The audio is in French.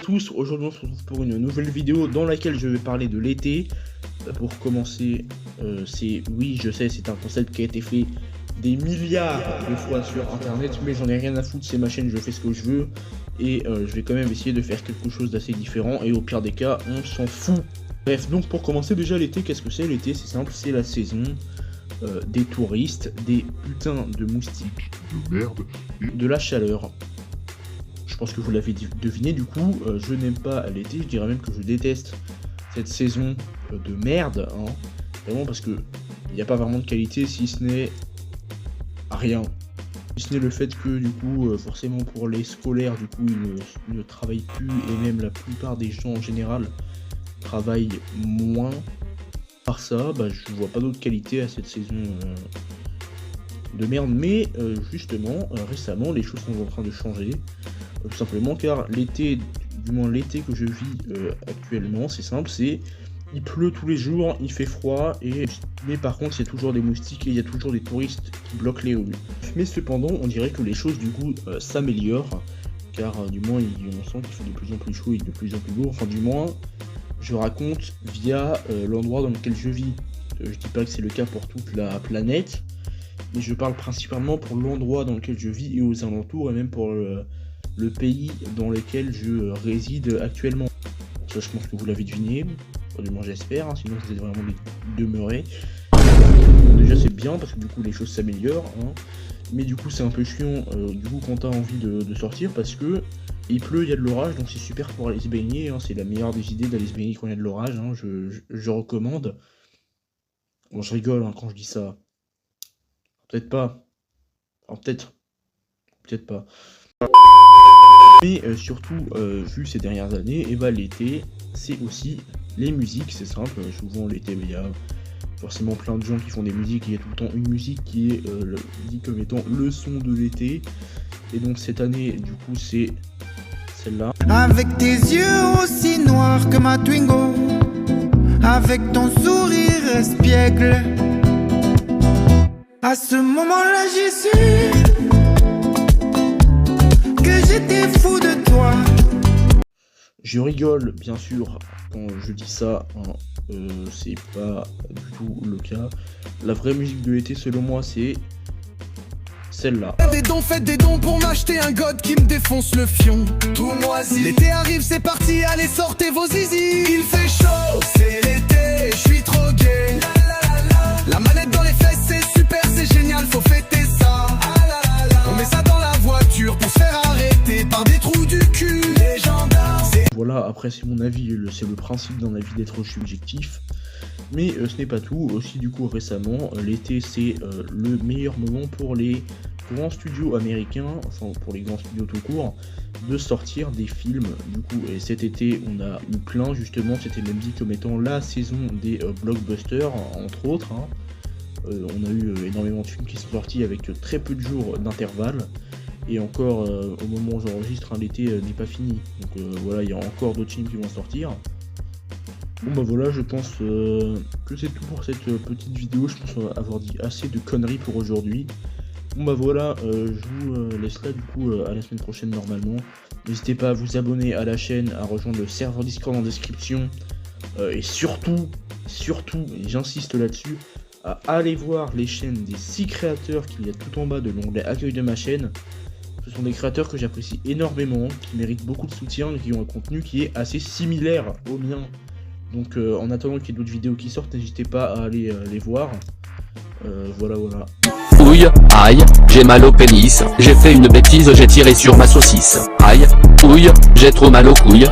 tous, aujourd'hui on se retrouve pour une nouvelle vidéo dans laquelle je vais parler de l'été. Pour commencer, oui je sais c'est un concept qui a été fait des milliards de fois sur internet, mais j'en ai rien à foutre, c'est ma chaîne, je fais ce que je veux. Et je vais quand même essayer de faire quelque chose d'assez différent, et au pire des cas, on s'en fout. Bref, donc pour commencer déjà l'été, qu'est-ce que c'est l'été? C'est simple, c'est la saison des touristes, des putains de moustiques, de merde, de la chaleur. Je pense que vous l'avez deviné, du coup, je n'aime pas l'été, je dirais même que je déteste cette saison de merde, hein. Vraiment parce que il n'y a pas vraiment de qualité, si ce n'est rien. Si ce n'est le fait que du coup, forcément pour les scolaires, du coup, ils ne travaillent plus, et même la plupart des gens en général travaillent moins. Par ça, je vois pas d'autre qualité à cette saison de merde, mais justement, récemment, les choses sont en train de changer. Tout simplement car l'été, du moins l'été que je vis actuellement, c'est simple, il pleut tous les jours, il fait froid, mais par contre il y a toujours des moustiques et il y a toujours des touristes qui bloquent les rues. Mais cependant, on dirait que les choses du coup s'améliorent, car du moins on sent qu'il fait de plus en plus chaud et de plus en plus lourd, enfin du moins je raconte via l'endroit dans lequel je vis. Je dis pas que c'est le cas pour toute la planète, mais je parle principalement pour l'endroit dans lequel je vis et aux alentours, et même pour le pays dans lequel je réside actuellement. Ça, je pense que vous l'avez deviné, du moins j'espère, hein, sinon vous êtes vraiment demeuré. Déjà c'est bien parce que du coup les choses s'améliorent, hein, mais du coup c'est un peu chiant du coup quand t'as envie de sortir, parce que il pleut, il y a de l'orage, donc c'est super pour aller se baigner, hein, c'est la meilleure des idées d'aller se baigner quand il y a de l'orage, hein, je recommande. Bon, je rigole hein, quand je dis ça. Peut-être pas. Alors peut-être pas. Mais surtout, vu ces dernières années, et l'été, c'est aussi les musiques, c'est simple. Souvent l'été, il y a forcément plein de gens qui font des musiques, il y a tout le temps une musique qui est dit comme étant le son de l'été. Et donc cette année, du coup, c'est celle-là. Avec tes yeux aussi noirs que ma Twingo, avec ton sourire espiègle, à ce moment-là j'ai su que j'étais fou de toi. Je rigole bien sûr quand je dis ça, hein, c'est pas du tout le cas. La vraie musique de l'été selon moi c'est celle-là. Faites des dons pour m'acheter un god qui me défonce le fion. Tout moisi. L'été arrive, c'est parti, allez sortez vos zizi. Il fait chaud, c'est l'été, je suis trop gay. La manette dans les fesses, c'est super, c'est génial, faut fêter ça. On met ça dans la voiture pour se faire arrêter par des trous du cul. Les gendarmes. Voilà, après c'est mon avis, c'est le principe dans la vie d'être subjectif. Mais ce n'est pas tout, aussi du coup récemment, l'été c'est le meilleur moment pour les grands studios américains, enfin pour les grands studios tout court, de sortir des films du coup. Et cet été on a eu plein, justement, c'était même dit comme étant la saison des blockbusters entre autres, hein. On a eu énormément de films qui sont sortis avec très peu de jours d'intervalle. Et encore au moment où j'enregistre, hein, l'été n'est pas fini, donc voilà, il y a encore d'autres films qui vont sortir. Bon voilà, je pense que c'est tout pour cette petite vidéo. Je pense avoir dit assez de conneries pour aujourd'hui. Bon voilà, je vous laisse là du coup à la semaine prochaine normalement. N'hésitez pas à vous abonner à la chaîne, à rejoindre le serveur Discord en description. Et surtout, et j'insiste là-dessus, à aller voir les chaînes des 6 créateurs qu'il y a tout en bas de l'onglet accueil de ma chaîne. Ce sont des créateurs que j'apprécie énormément, qui méritent beaucoup de soutien et qui ont un contenu qui est assez similaire au mien. Donc en attendant qu'il y ait d'autres vidéos qui sortent, n'hésitez pas à aller les voir. Voilà. Ouille, aïe, j'ai mal au pénis, j'ai fait une bêtise, j'ai tiré sur ma saucisse. Aïe, ouille, j'ai trop mal aux couilles.